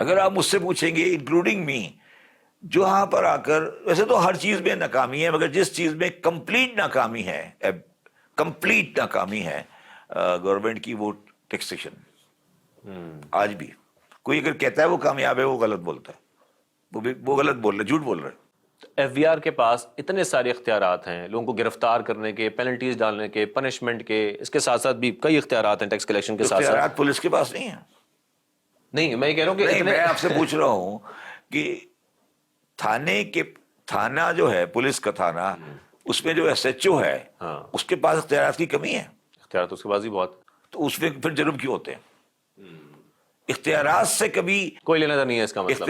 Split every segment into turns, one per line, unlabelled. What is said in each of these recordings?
اگر آپ مجھ سے پوچھیں گے انکلوڈنگ می، جو یہاں پر آ کر، ویسے تو ہر چیز میں ناکامی ہے، مگر جس چیز میں کمپلیٹ ناکامی ہے، کمپلیٹ ناکامی ہے گورنمنٹ کی، وہ ٹیکسیشن۔ آج بھی کوئی اگر کہتا ہے وہ کامیاب ہے، وہ غلط بولتا ہے، وہ غلط بول رہا ہے، جھوٹ بول رہا ہے۔
ایف بی آر کے پاس اتنے سارے اختیارات ہیں، لوگوں کو گرفتار کرنے کے، پینلٹیز ڈالنے کے، پنشمنٹ کے، اس کے ساتھ ساتھ بھی کئی اختیارات ہیں ٹیکس کلیکشن کے ساتھ ساتھ۔
اختیارات پولیس کے پاس نہیں ہیں۔
نہیں، میں یہ کہہ رہا ہوں کہ
نہیں، میں آپ سے پوچھ رہا ہوں کہ تھانہ جو ہے، پولیس کا تھانہ، اس میں جو ایس ایچ او ہے، اس کے پاس اختیارات کی کمی ہے؟
اختیارات اس کے پاس ہی بہت،
تو اس میں پھر جرم کیوں ہوتے ہیں؟ اختیارات سے کبھی
کوئی لینا نہیں ہے اس کا مطلب۔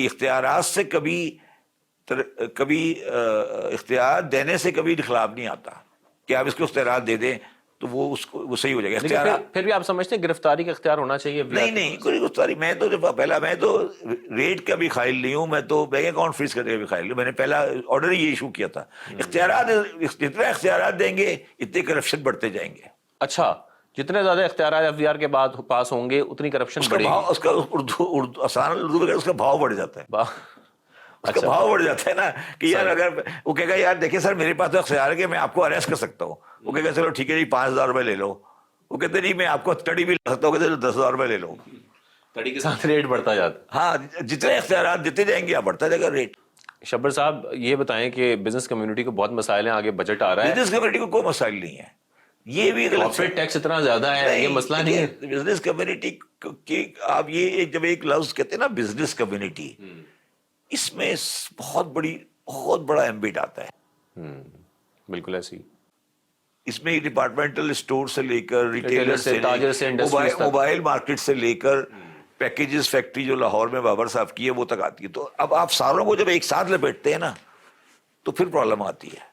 اختیارات سے کبھی اختیار دینے سے کبھی خلاف نہیں آتا کہ آپ اس کو اختیارات دے دیں تو وہ اس کو وہ صحیح ہو جائے گا۔ اختیارات
پھر بھی آپ سمجھتے ہیں گرفتاری کا اختیار ہونا چاہیے؟
نہیں، کوئی گرفتاری، میں تو ریٹ کا بھی قائل نہیں ہوں، میں تو بینک اکاؤنٹ فریز کرنے کا بھی قائل نہیں ہوں۔ میں نے پہلا آرڈر ہی ایشو کیا تھا، جتنا اختیارات دیں گے اتنے کرپشن بڑھتے جائیں گے۔
اچھا، جتنے زیادہ اختیارات ایف بی آر کے بعد پاس ہوں گے اتنی کرپشن بڑھے گی۔
اس کا اردو آسان اردو میں اس کا بھاؤ بڑھ جاتا ہے، اس کا بھاؤ بڑھ جاتا ہے نا، کہ یار اگر وہ کہے گا یار دیکھیں سر میرے پاس تو اختیار ہے کہ میں آپ کو اریسٹ کر سکتا ہوں، وہ کہے گا چلو ٹھیک ہے جی 5,000 روپے لے لو، وہ کہتے نہیں میں آپ کو تڑی بھی لے سکتا ہوں، کہتے 10,000 روپے لے لو۔
تڑی کے ساتھ ریٹ بڑھتا جاتا ہے۔
ہاں، جتنے اختیارات دیتے جائیں گے بڑھتا جائے گا ریٹ۔
شبر صاحب یہ بتائیں کہ بزنس کمیونٹی کو بہت مسائل ہیں، آگے بجٹ آ رہا ہے،
بزنس کمیونٹی کو کوئی مسائل نہیں ہے، یہ بھی
کارپوریٹ ٹیکس اتنا زیادہ ہے، یہ مسئلہ نہیں ہے
بزنس کمیونٹی کی۔ آپ یہ جب ایک لفظ کہتے ہیں نا بزنس کمیونٹی، اس میں بہت بڑا ایمبٹ آتا ہے۔
بالکل ایسی،
اس میں ڈپارٹمنٹل اسٹور سے لے کر ریٹیلر سے،
تاجر سے، انڈسٹریز تک،
موبائل مارکیٹ سے لے کر پیکیجز فیکٹری جو لاہور میں بابر صاحب کی ہے وہ تک آتی ہے۔ تو اب آپ ساروں کو جب ایک ساتھ لپیٹتے ہیں نا تو پھر پرابلم آتی ہے۔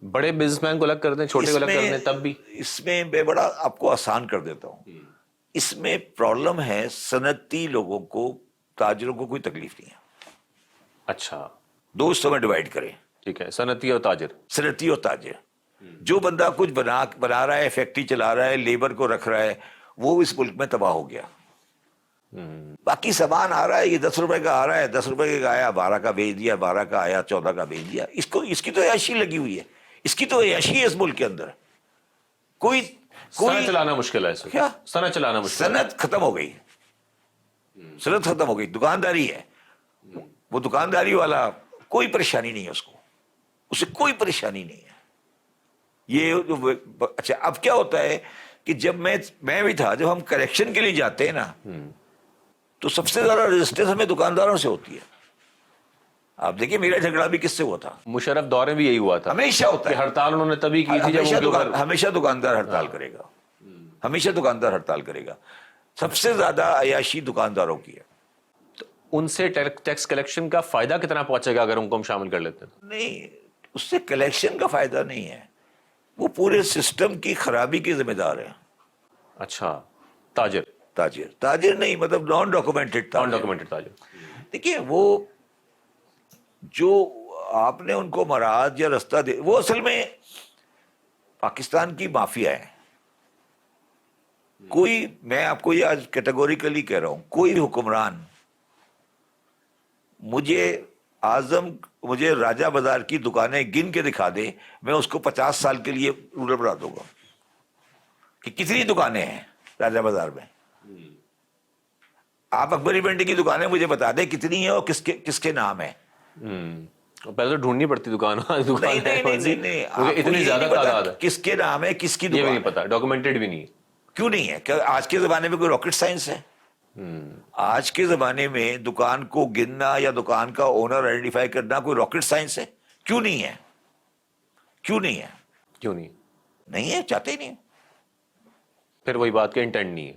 بڑے بزنس مین کو الگ کر دیں، چھوٹے کو الگ کر دیں، تب بھی
اس میں میں بڑا آپ کو آسان کر دیتا ہوں، اس میں پرابلم ہے صنعتی لوگوں کو، تاجروں کو کوئی تکلیف نہیں ہے۔
اچھا،
دو حصوں میں ڈیوائڈ کریں،
ٹھیک ہے، صنعتی اور تاجر۔
صنعتی اور تاجر، جو بندہ کچھ بنا رہا ہے، فیکٹری چلا رہا ہے، لیبر کو رکھ رہا ہے، وہ اس ملک میں تباہ ہو گیا۔ باقی سامان آ رہا ہے، یہ 10 روپے کا آ رہا ہے، 10 روپے کا آیا 12 کا بیچ دیا، 12 کا آیا 14 کا بیچ دیا۔ اس کی تو عیاشی لگی ہوئی ہے، اس کی تو عیاشی ہے اس ملک کے اندر۔
صنعت چلانا مشکل ہے،
کیا
صنعت چلانا مشکل ہے؟
صنعت ختم ہو گئی، صنعت ختم ہو گئی، دکانداری ہے، وہ دکانداری والا کوئی پریشانی نہیں ہے، اسے کوئی پریشانی نہیں ہے۔ یہ اچھا، اب کیا ہوتا ہے کہ جب میں بھی تھا، جب ہم کریکشن کے لیے جاتے ہیں نا تو سب سے زیادہ رجسٹریشن ہمیں دکانداروں سے ہوتی ہے۔ آپ دیکھیں میرا جھگڑا بھی کس سے ہوا تھا،
مشرف دور میں بھی یہی ہوا تھا،
ہمیشہ ہوتا ہے،
ہڑتال انہوں نے تبھی کی تھی جب
ہمیشہ دکاندار ہڑتال کرے گا، ہمیشہ دکاندار ہڑتال کرے گا۔ سب سے زیادہ عیاشی دکانداروں کی ہے۔
ان سے ٹیکس کلیکشن کا فائدہ کتنا پہنچے گا اگر ان کو ہم شامل کر لیتے ہیں؟
نہیں، اس سے کلیکشن کا فائدہ نہیں ہے، وہ پورے سسٹم کی خرابی کے ذمہ دار ہیں۔
اچھا،
تاجر نہیں، مطلب نان ڈاکومنٹڈ
تاجر۔
دیکھیے وہ جو آپ نے ان کو مراج یا رستہ دے، وہ اصل میں پاکستان کی مافیا ہے۔ میں آپ کو یہ آج کیٹیگوریکلی کہہ رہا ہوں، کوئی حکمران مجھے راجہ بازار کی دکانیں گن کے دکھا دے، میں اس کو 50 سال کے لیے رولر بنا دوں گا کہ کتنی دکانیں ہیں راجہ بازار میں۔ آپ اکبری منڈی کی دکانیں مجھے بتا دیں کتنی ہیں اور کس کے نام ہے۔
پہلے تو ڈھونڈنی پڑتی دکان،
نہیں،
اتنی زیادہ تعداد ہے،
کس کے نام ہے، کس کی دکان،
یہ بھی نہیں پتا، ڈاکومنٹڈ بھی نہیں۔
کیوں نہیں ہے؟ کہ آج کے زمانے میں کوئی راکٹ سائنس ہے؟ آج کے زمانے میں دکان کو گننا یا دکان کا اونر آئیڈینٹیفائی کرنا کوئی راکٹ سائنس ہے؟ کیوں نہیں ہے؟ نہیں ہے، چاہتے ہی نہیں۔
پھر وہی بات کہ انٹینٹ نہیں ہے۔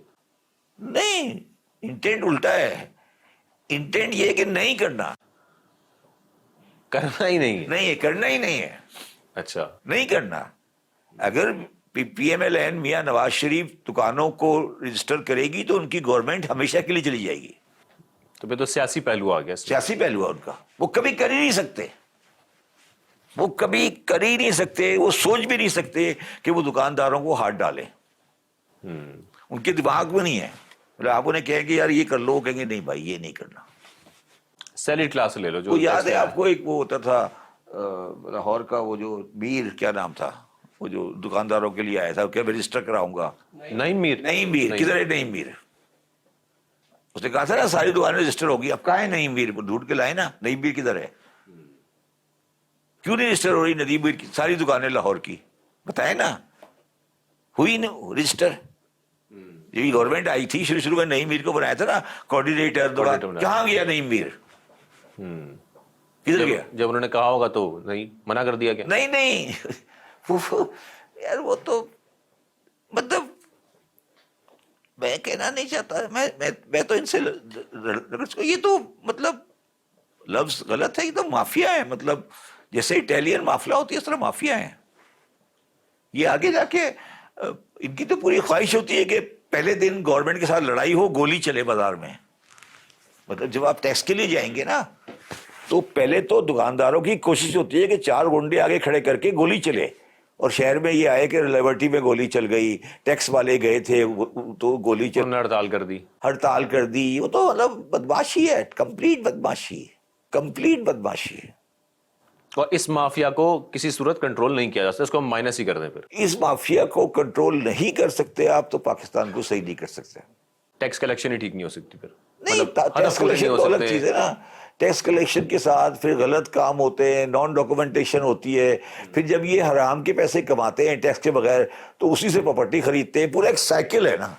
نہیں، انٹینٹ الٹا ہے، انٹینٹ یہ ہے کہ نہیں کرنا
ہی نہیں
ہے، کرنا ہی نہیں ہے۔
اچھا،
نہیں کرنا۔ اگر P M L N Mian Nawaz Sharif دکانوں کو رجسٹر کرے گی تو ان کی گورنمنٹ ہمیشہ کے لیے چلی جائے گی۔
تو پھر تو سیاسی پہلو آ گیا،
سیاسی پہلو ہے ان کا، وہ کبھی کر ہی نہیں سکتے، وہ سوچ بھی نہیں سکتے کہ وہ دکانداروں کو ہاتھ ڈالیں، ان کے دماغ میں نہیں ہے۔ مطلب آپ انہیں کہیں گے یار یہ کر لو، وہ کہیں گے نہیں بھائی یہ نہیں کرنا.
سیلڈ کلاس لے لو جو
وہ یاد ہے آپ کو ایک وہ ہوتا تھا لاہور کا، وہ جو میر کیا نام تھا، وہ جو دکانداروں کے لیے آیا تھا کہ میں رجسٹر کراؤں گا.
نعیم میر.
نعیم میر کدھر ہے؟ نعیم میر اس نے کہا تھا نا ساری دکانیں رجسٹر ہوگی. اب کہاں ہے نعیم میر؟ ڈھونڈ کے لائے نا نعیم میر کدھر ہے. کیوں نہیں رجسٹر ہو رہی نعیم میر کی ساری دکانیں لاہور کی؟ بتائیں نا. ہوئی نا رجسٹر. یہ گورنمنٹ آئی تھی شروع میں نعیم میر کو بنایا تھا نا کوآرڈینیٹر. کہاں گیا نعیم میر؟ کدھر گیا؟
جب انہوں نے کہا ہوگا تو نہیں منع کر دیا گیا.
نہیں یار وہ تو مطلب میں کہنا نہیں چاہتا. میں تو ان سے یہ تو مطلب لفظ غلط ہے، یہ تو مافیا ہے. مطلب جیسے اٹیلین مافیا ہوتی ہے اس طرح مافیا ہے. یہ آگے جا کے ان کی تو پوری خواہش ہوتی ہے کہ پہلے دن گورنمنٹ کے ساتھ لڑائی ہو، گولی چلے بازار میں. مطلب جب آپ ٹیکس کے لیے جائیں گے نا تو پہلے تو دکانداروں کی کوشش ہوتی ہے کہ 4 گنڈے آگے کھڑے کر کے گولی چلے. اور شہر میں یہ آئے کہ لیبرٹی میں گولی چل گئی، ٹیکس والے گئے تھے تو گولی چل،
ہڑتال کر دی.
وہ تو مطلب بدماشی ہے، کمپلیٹ بدماشی ہے.
اور اس مافیا کو کسی صورت کنٹرول نہیں کیا جا سکتا، اس کو ہم مائنس ہی کر دیں. پھر
اس مافیا کو کنٹرول نہیں کر سکتے آپ تو پاکستان کو صحیح نہیں کر سکتے.
ٹیکس کلیکشن ہی ٹھیک نہیں ہو سکتی. پھر
نہیں، ٹیکس کلیکشن تو الگ چیز ہے نا. ٹیکس کلیکشن کے ساتھ پھر غلط کام ہوتے ہیں، نان ڈاکومنٹیشن ہوتی ہے. پھر جب یہ حرام کے پیسے کماتے ہیں ٹیکس کے بغیر تو اسی سے پراپرٹی خریدتے ہیں. پورا ایک سائیکل ہے نا،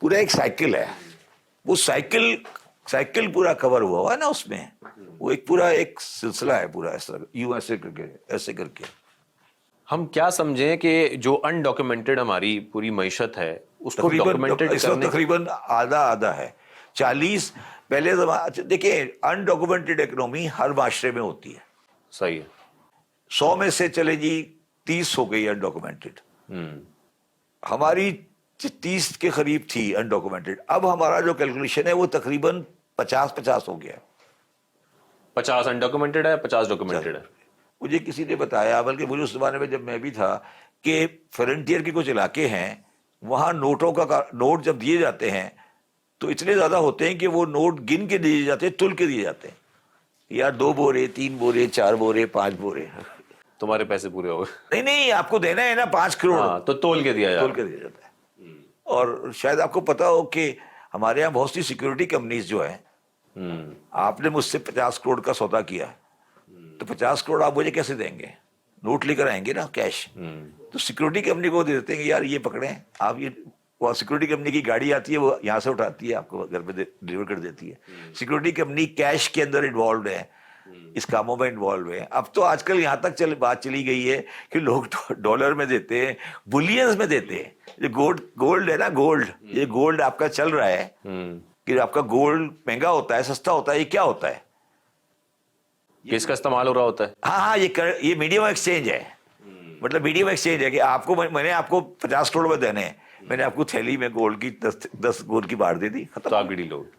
پورا ایک سائیکل ہے. وہ سائیکل پورا کور ہوا ہے نا اس میں. وہ ایک پورا ایک سلسلہ ہے پورا، اس طرح یوں ایسے کر کے.
ہم کیا سمجھیں کہ جو انڈاکومنٹڈ ہماری پوری معیشت ہے اس کو ڈاکومنٹڈ کرنے،
تقریباً آدھا ہے. 40 پہلے زمانے دیکھیں انڈاکومنٹڈ اکنومی ہر معاشرے میں ہوتی ہے.
صحیح ہے.
100 میں سے چلے جی 30 ہو گئی انڈاکومنٹڈ. ہماری 30 کے قریب تھی انڈاکومنٹڈ. اب ہمارا جو کیلکولیشن ہے وہ تقریباً 50 ہو گیا.
50 انڈاکومنٹڈ ہے، 50 ڈاکومنٹڈ ہے.
مجھے کسی نے بتایا، بلکہ مجھے اس زمانے میں جب میں بھی تھا، کہ فرنٹیئر کے کچھ علاقے ہیں وہاں نوٹ جب دیے جاتے ہیں تو اتنے زیادہ ہوتے ہیں کہ وہ نوٹ گن کے دیے جاتے ہیں، تل کے دیے جاتے ہیں. یا 2 بورے، 3 بورے، 4 بورے، 5 بورے.
تمہارے پیسے پورے ہو گئے.
نہیں آپ کو دینا ہے نا 5 کروڑ،
تو تول کے دیا
تول کے دیا جاتا ہے. اور شاید آپ کو پتا ہو کہ ہمارے یہاں بہت سی سیکورٹی کمپنیز جو ہیں، آپ نے مجھ سے 50 کروڑ کا سودا کیا تو 50 کروڑ آپ مجھے کیسے دیں گے؟ نوٹ لے کر آئیں گے نا، کیش. تو سیکورٹی کمپنی کو دے دیتے ہیں کہ یار یہ پکڑیں آپ. یہ وہ سیکورٹی کمپنی کی گاڑی آتی ہے، وہ یہاں سے اٹھاتی ہے، آپ کو گھر پہ ڈلیور کر دیتی ہے. سیکورٹی کمپنی کیش کے اندر انوالوڈ ہے، اس کاموں میں انوالو ہے. اب تو آج کل یہاں تک بات چلی گئی ہے کہ لوگ ڈالر میں دیتے ہیں، بلینز میں دیتے ہیں. یہ گولڈ ہے نا، یہ گولڈ آپ کا چل رہا ہے کہ آپ کا گولڈ مہنگا ہوتا ہے، سستا ہوتا ہے. یہ کیا ہوتا ہے؟
کس کا استعمال ہو رہا ہوتا ہے؟
ہاں یہ میڈیم ایکسچینج ہے. مطلب میڈیم ایکسچینج ہے کہ آپ کو میں نے آپ کو 50 کروڑ میں دینے ہیں، میں نے آپ کو تھیلی میں گولڈ کی 10 گولڈ کی بار دے دی، ختم.
تو آپ کی ڈیل ہوگی.